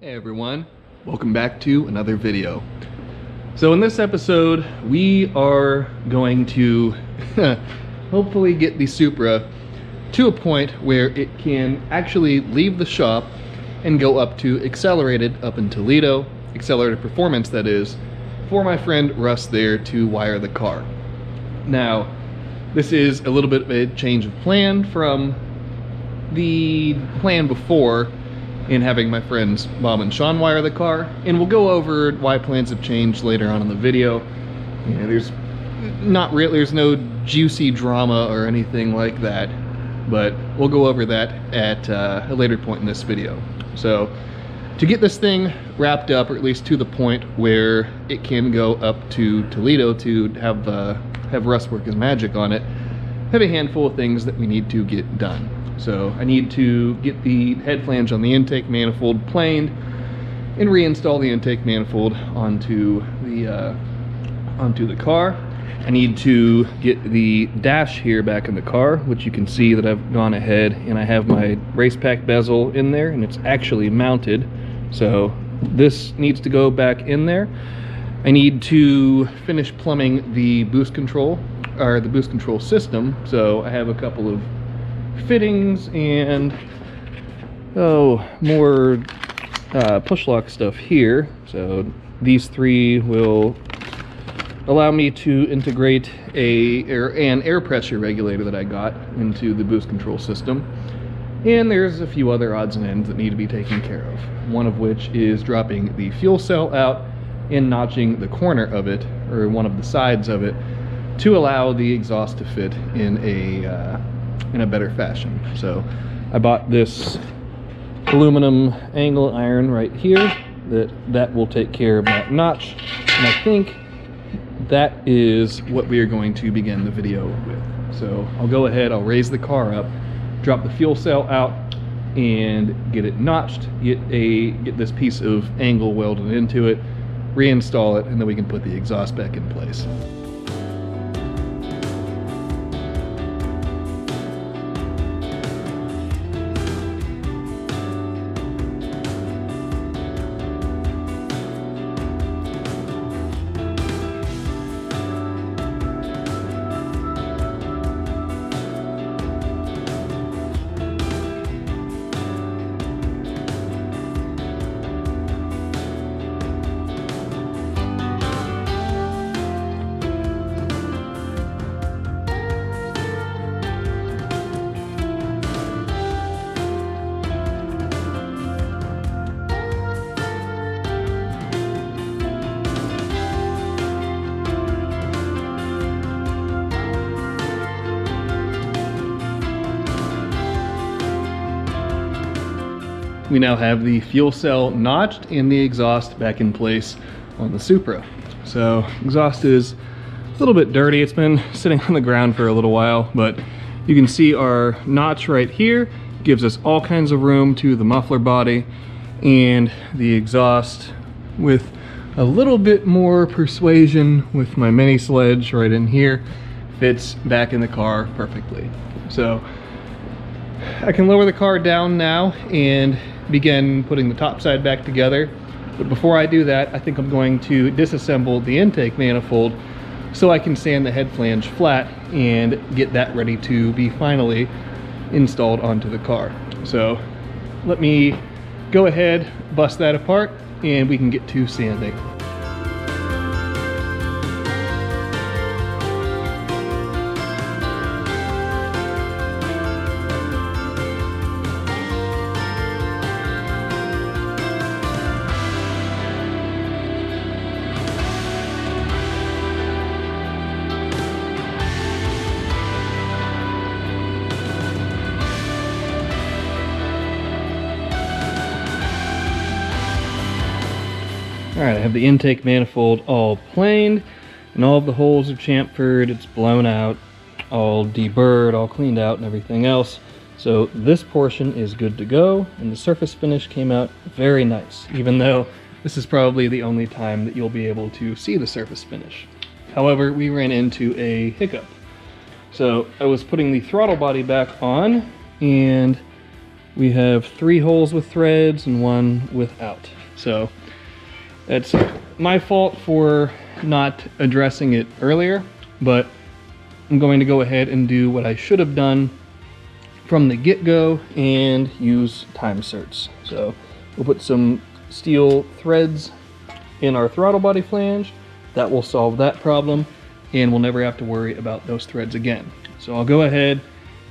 Hey everyone, welcome back to another video. So in this episode, we are going to hopefully get the Supra to a point where it can actually leave the shop and go up to accelerated up in Toledo, accelerated performance that is, for my friend Russ there to wire the car. Now, this is a little bit of a change of plan from the plan before in having my friends Bob and Sean wire the car, and we'll go over why plans have changed later on in the video. You know, there's no juicy drama or anything like that, but we'll go over that at a later point in this video. So to get this thing wrapped up, or at least to the point where it can go up to Toledo to have Russ work his magic on it, I have a handful of things that we need to get done. So I need to get the head flange on the intake manifold planed and reinstall the intake manifold onto the car. I need to get the dash here back in the car, which you can see that I've gone ahead and I have my race pack bezel in there and it's actually mounted. So this needs to go back in there. I need to finish plumbing the boost control, or the boost control system. So I have a couple of fittings and more push lock stuff here. So these three will allow me to integrate an air pressure regulator that I got into the boost control system. And there's a few other odds and ends that need to be taken care of. One of which is dropping the fuel cell out and notching the corner of it, or one of the sides of it, to allow the exhaust to fit in a better fashion. So I bought this aluminum angle iron right here that will take care of that notch, and I think that is what we are going to begin the video with. So I'll go ahead, I'll raise the car up, drop the fuel cell out, and get it notched, get this piece of angle welded into it, reinstall it, and then we can put the exhaust back in place. We now have the fuel cell notched and the exhaust back in place on the Supra. So exhaust is a little bit dirty. It's been sitting on the ground for a little while, but you can see our notch right here gives us all kinds of room to the muffler body, and the exhaust with a little bit more persuasion with my mini sledge right in here fits back in the car perfectly. So I can lower the car down now and begin putting the top side back together. But before I do that, I think I'm going to disassemble the intake manifold so I can sand the head flange flat and get that ready to be finally installed onto the car. So let me go ahead, bust that apart, and we can get to sanding. Alright, I have the intake manifold all planed, and all of the holes are chamfered, it's blown out, all deburred, all cleaned out and everything else. So this portion is good to go, and the surface finish came out very nice, even though this is probably the only time that you'll be able to see the surface finish. However, we ran into a hiccup. So I was putting the throttle body back on, and we have 3 holes with threads and 1 without. So that's my fault for not addressing it earlier, but I'm going to go ahead and do what I should have done from the get-go and use time certs. So we'll put some steel threads in our throttle body flange. That will solve that problem, and we'll never have to worry about those threads again. So I'll go ahead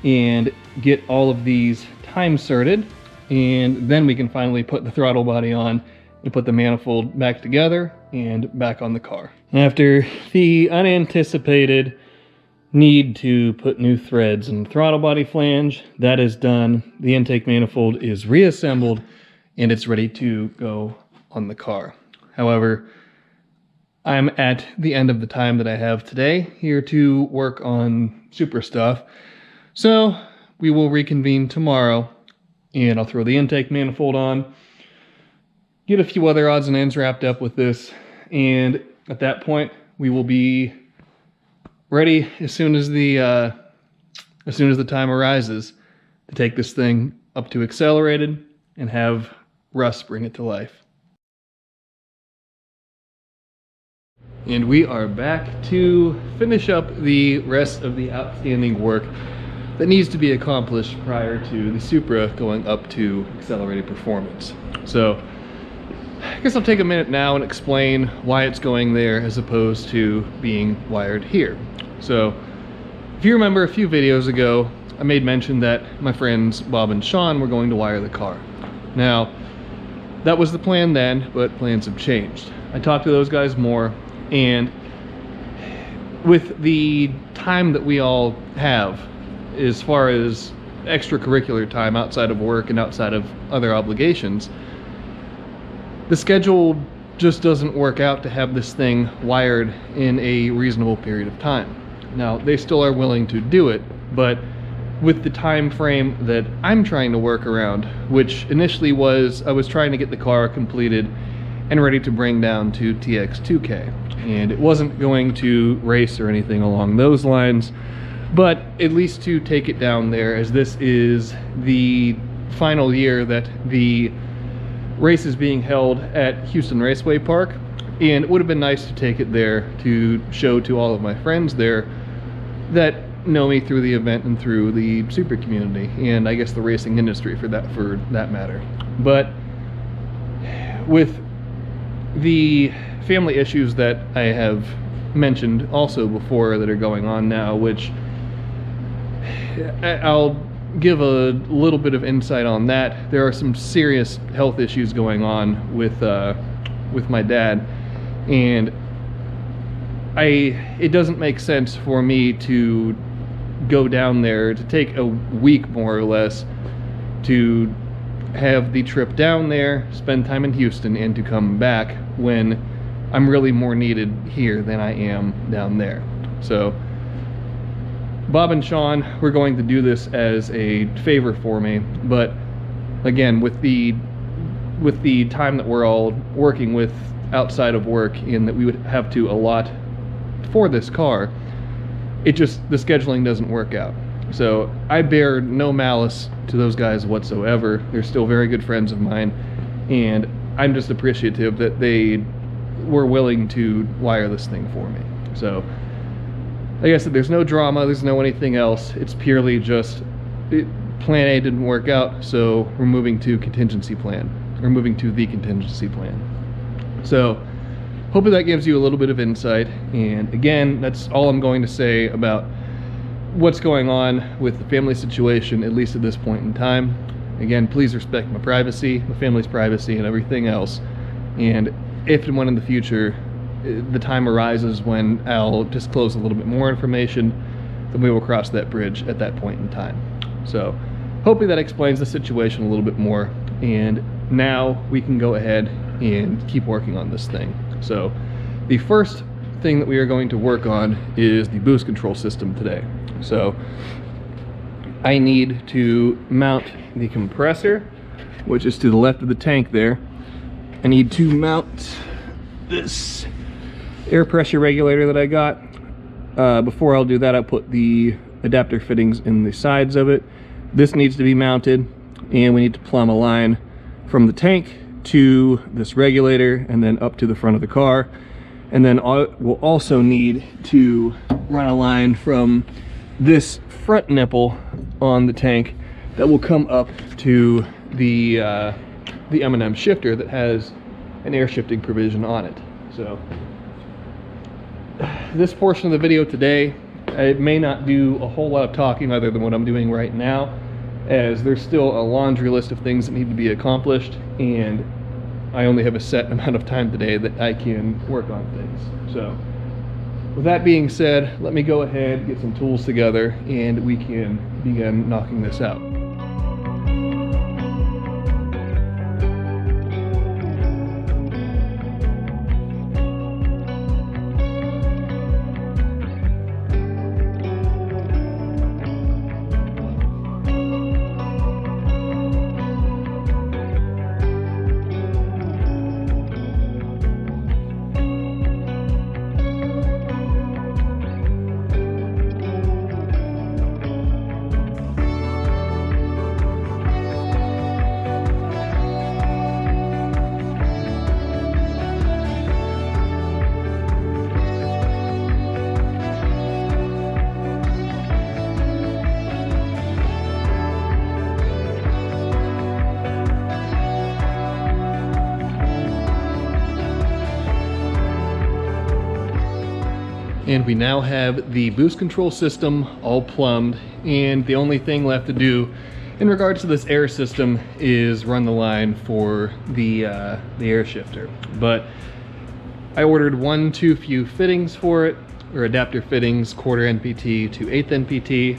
and get all of these time certed, and then we can finally put the throttle body on and put the manifold back together and back on the car. After the unanticipated need to put new threads in the throttle body flange, that is done. The intake manifold is reassembled and it's ready to go on the car. However, I'm at the end of the time that I have today here to work on Supra stuff. So we will reconvene tomorrow and I'll throw the intake manifold on, get a few other odds and ends wrapped up with this, and at that point we will be ready as soon as the time arises to take this thing up to accelerated and have Russ bring it to life. And we are back to finish up the rest of the outstanding work that needs to be accomplished prior to the Supra going up to accelerated performance. So I guess I'll take a minute now and explain why it's going there as opposed to being wired here. So if you remember a few videos ago, I made mention that my friends Bob and Sean were going to wire the car. Now, that was the plan then, but plans have changed. I talked to those guys more, and with the time that we all have as far as extracurricular time outside of work and outside of other obligations, the schedule just doesn't work out to have this thing wired in a reasonable period of time. Now, they still are willing to do it, but with the time frame that I'm trying to work around, which initially was I was trying to get the car completed and ready to bring down to TX2K. And it wasn't going to race or anything along those lines, but at least to take it down there, as this is the final year that the race is being held at Houston Raceway Park, and it would have been nice to take it there to show to all of my friends there that know me through the event and through the Supra community, and I guess the racing industry for that matter. But with the family issues that I have mentioned also before that are going on now, which I'll give a little bit of insight on that. There are some serious health issues going on with my dad, and it doesn't make sense for me to go down there to take a week more or less to have the trip down there, spend time in Houston, and to come back when I'm really more needed here than I am down there. So Bob and Sean were going to do this as a favor for me, but again, with the time that we're all working with outside of work and that we would have to allot for this car, the scheduling doesn't work out. So I bear no malice to those guys whatsoever. They're still very good friends of mine, and I'm just appreciative that they were willing to wire this thing for me. So like I said, there's no drama, there's no anything else. It's purely just plan A didn't work out, so we're moving to contingency plan. We're moving to the contingency plan. So hopefully that gives you a little bit of insight. And again, that's all I'm going to say about what's going on with the family situation, at least at this point in time. Again, please respect my privacy, my family's privacy, and everything else. And if and when in the future the time arises when I'll disclose a little bit more information, then we will cross that bridge at that point in time. So hopefully that explains the situation a little bit more, and now we can go ahead and keep working on this thing. So the first thing that we are going to work on is the boost control system today. So I need to mount the compressor, which is to the left of the tank there. I need to mount this air pressure regulator that I got. Before I'll do that, I'll put the adapter fittings in the sides of it. This needs to be mounted. and we need to plumb a line from the tank to this regulator and then up to the front of the car. And then we'll also need to run a line from this front nipple on the tank that will come up to the M&M shifter that has an air shifting provision on it. So this portion of the video today, I may not do a whole lot of talking other than what I'm doing right now, as there's still a laundry list of things that need to be accomplished, and I only have a set amount of time today that I can work on things. So with that being said, let me go ahead, get some tools together, and we can begin knocking this out. And we now have the boost control system all plumbed, and the only thing left to do in regards to this air system is run the line for the air shifter. But I ordered one too few fittings for it, or adapter fittings, 1/4 NPT to 1/8 NPT.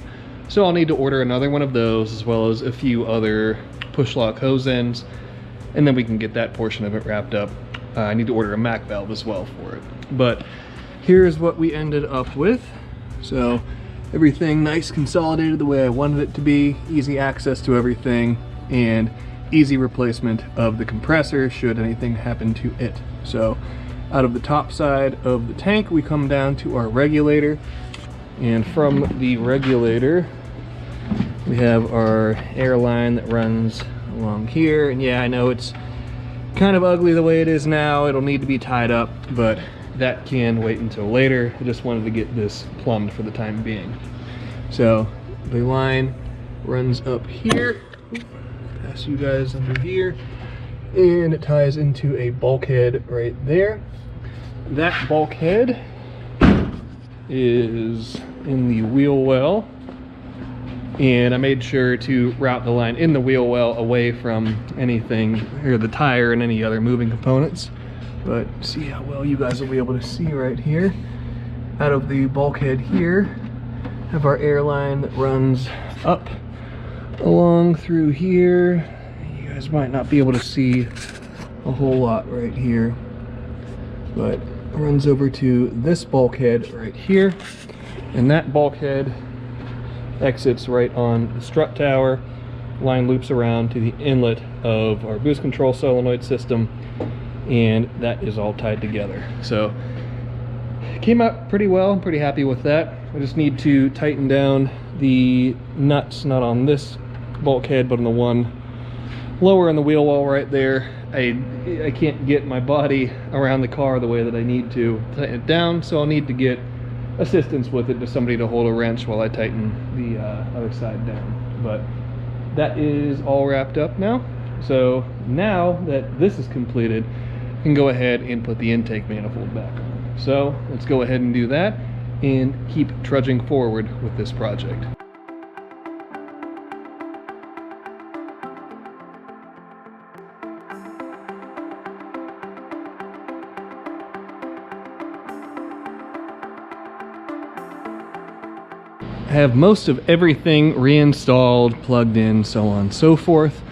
So I'll need to order another one of those, as well as a few other push lock hose ends, and then we can get that portion of it wrapped up. I need to order a MAC valve as well for it. But here's what we ended up with. So everything nice consolidated the way I wanted it to be, easy access to everything, and easy replacement of the compressor should anything happen to it. So out of the top side of the tank, we come down to our regulator, and from the regulator we have our air line that runs along here. And yeah, I know it's kind of ugly the way it is now, it'll need to be tied up, but that can wait until later. I just wanted to get this plumbed for the time being. So the line runs up here, pass you guys under here, and it ties into a bulkhead right there. That bulkhead is in the wheel well, and I made sure to route the line in the wheel well away from anything, or the tire and any other moving components. But see how well you guys will be able to see right here. Out of the bulkhead here, have our air line that runs up along through here. You guys might not be able to see a whole lot right here, but it runs over to this bulkhead right here, and that bulkhead exits right on the strut tower. Line loops around to the inlet of our boost control solenoid system, and that is all tied together. So it came out pretty well. I'm pretty happy with that. I just need to tighten down the nuts, not on this bulkhead, but on the one lower in the wheel well right there. I can't get my body around the car the way that I need to tighten it down, so I'll need to get assistance with it, to somebody to hold a wrench while I tighten the other side down. But that is all wrapped up now. So now that this is completed, I can go ahead and put the intake manifold back on. So let's go ahead and do that and keep trudging forward with this project. I have most of everything reinstalled, plugged in, so on and so forth.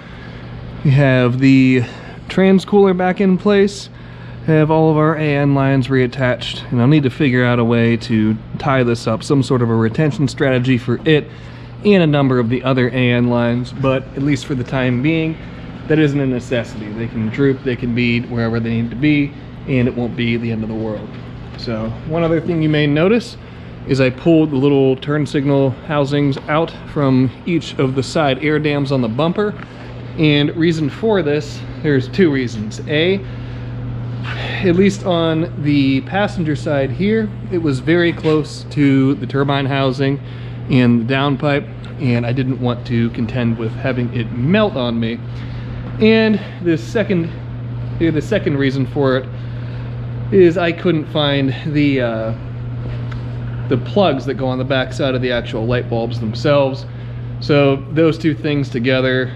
We have the trans cooler back in place, have all of our AN lines reattached, and I'll need to figure out a way to tie this up, some sort of a retention strategy for it and a number of the other AN lines, but at least for the time being, that isn't a necessity. They can droop, they can be wherever they need to be, and it won't be the end of the world. So one other thing you may notice is I pulled the little turn signal housings out from each of the side air dams on the bumper. And reason for this, there's two reasons. A, at least on the passenger side here, it was very close to the turbine housing and the downpipe, and I didn't want to contend with having it melt on me. And the second reason for it is I couldn't find the plugs that go on the back side of the actual light bulbs themselves. So those two things together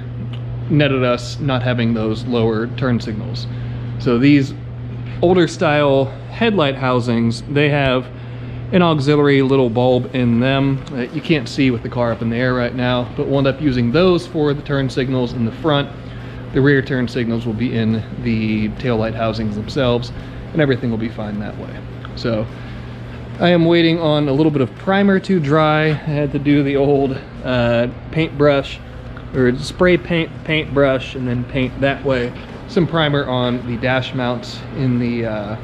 netted us not having those lower turn signals. So these older style headlight housings, they have an auxiliary little bulb in them that you can't see with the car up in the air right now, but we'll end up using those for the turn signals in the front. The rear turn signals will be in the taillight housings themselves, and everything will be fine that way. So I am waiting on a little bit of primer to dry. I had to do the old paintbrush, or spray paintbrush, and then paint that way. Some primer on the dash mounts in the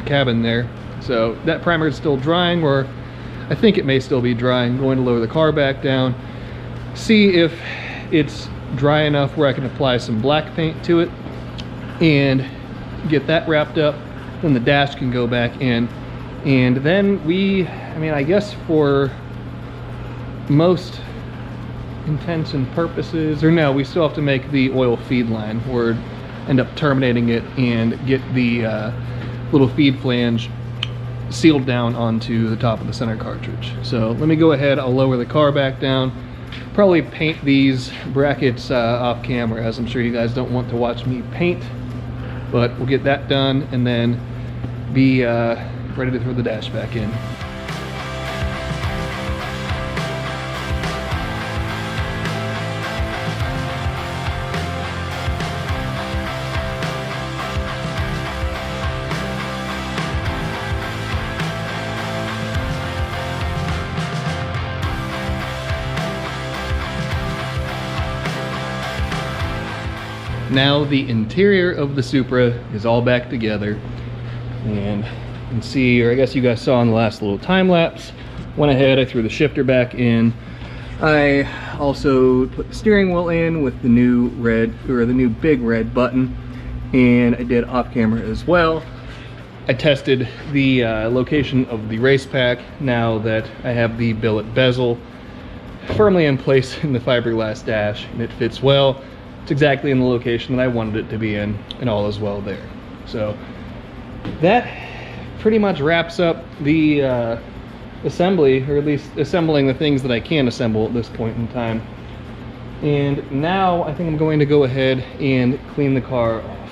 cabin there. So that primer is still drying, or I think it may still be drying. I'm going to lower the car back down, see if it's dry enough where I can apply some black paint to it and get that wrapped up. Then the dash can go back in, and then I guess for most intents and purposes, or no, we still have to make the oil feed line, or end up terminating it and get the little feed flange sealed down onto the top of the center cartridge. So let me go ahead, I'll lower the car back down, probably paint these brackets off camera, as I'm sure you guys don't want to watch me paint, but we'll get that done and then be ready to throw the dash back in. Now the interior of the Supra is all back together, and you can see, or I guess you guys saw in the last little time lapse, went ahead, I threw the shifter back in. I also put the steering wheel in with the new red, or the new big red button, and I did off camera as well. I tested the location of the race pack now that I have the billet bezel firmly in place in the fiberglass dash, and it fits well. It's exactly in the location that I wanted it to be in, and all is well there. So that pretty much wraps up the assembly, or at least assembling the things that I can assemble at this point in time. And now I think I'm going to go ahead and clean the car off.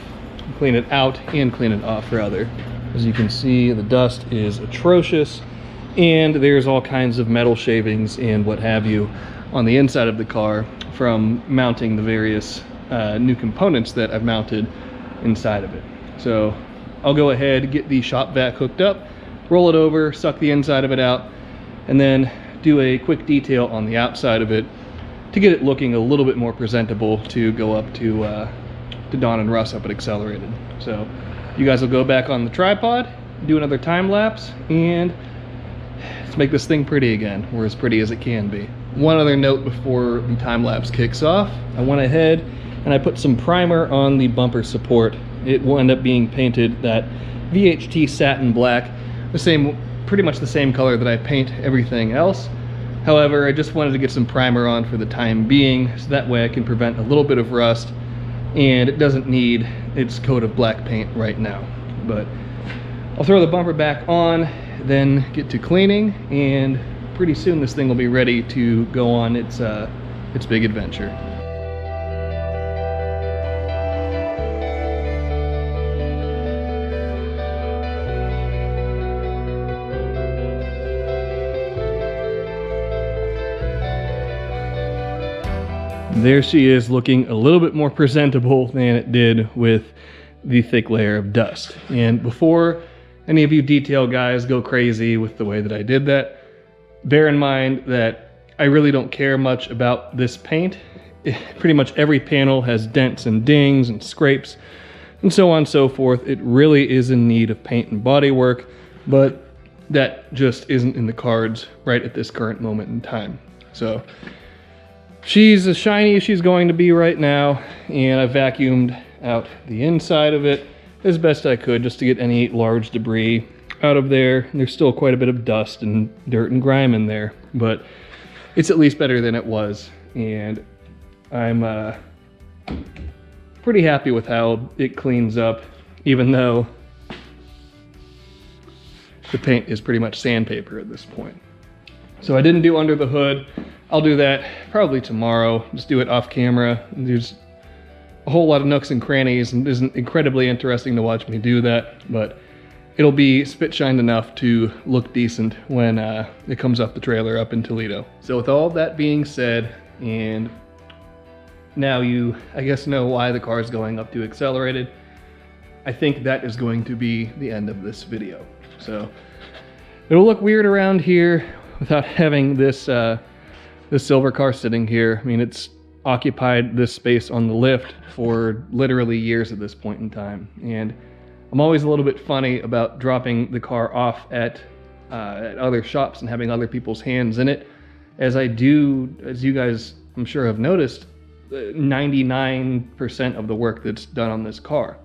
Clean it out and clean it off, rather. As you can see, the dust is atrocious, and there's all kinds of metal shavings and what have you on the inside of the car from mounting the various new components that I've mounted inside of it. So I'll go ahead, get the shop vac hooked up, roll it over, suck the inside of it out, and then do a quick detail on the outside of it to get it looking a little bit more presentable to go up to Don and Russ up at Accelerated. So you guys will go back on the tripod, do another time lapse, and let's make this thing pretty again, or as pretty as it can be. One other note before the time lapse kicks off, I went ahead and I put some primer on the bumper support. It will end up being painted that VHT satin black, pretty much the same color that I paint everything else. However, I just wanted to get some primer on for the time being, so that way I can prevent a little bit of rust, and it doesn't need its coat of black paint right now. But I'll throw the bumper back on, then get to cleaning, and pretty soon this thing will be ready to go on its big adventure. There she is, looking a little bit more presentable than it did with the thick layer of dust. And before any of you detail guys go crazy with the way that I did that, bear in mind that I really don't care much about this paint. Pretty much every panel has dents and dings and scrapes and so on and so forth. It really is in need of paint and body work, but that just isn't in the cards right at this current moment in time. So she's as shiny as she's going to be right now, and I vacuumed out the inside of it as best I could just to get any large debris out of there. And there's still quite a bit of dust and dirt and grime in there, but it's at least better than it was, and I'm pretty happy with how it cleans up, even though the paint is pretty much sandpaper at this point. So I didn't do under the hood. I'll do that probably tomorrow. Just do it off camera. There's a whole lot of nooks and crannies, and it isn't incredibly interesting to watch me do that, but it'll be spit shined enough to look decent when it comes off the trailer up in Toledo. So with all that being said, and now you, I guess, know why the car is going up to accelerated, I think that is going to be the end of this video. So it'll look weird around here without having this this silver car sitting here. I mean, it's occupied this space on the lift for literally years at this point in time, and I'm always a little bit funny about dropping the car off at other shops and having other people's hands in it, as I do, as you guys I'm sure have noticed, 99% of the work that's done on this car.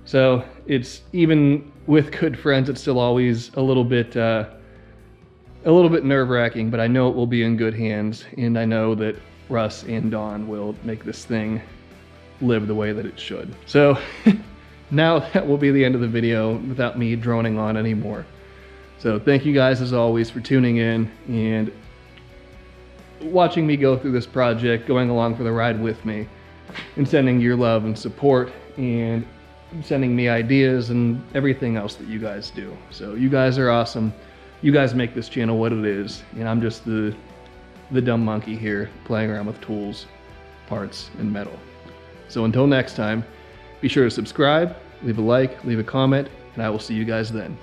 So it's, even with good friends, it's still always a little bit nerve-wracking, but I know it will be in good hands, and I know that Russ and Dawn will make this thing live the way that it should. So now that will be the end of the video without me droning on anymore. So thank you guys as always for tuning in and watching me go through this project, going along for the ride with me, and sending your love and support, and sending me ideas and everything else that you guys do. So you guys are awesome. You guys make this channel what it is, and I'm just the dumb monkey here playing around with tools, parts, and metal. So until next time, be sure to subscribe, leave a like, leave a comment, and I will see you guys then.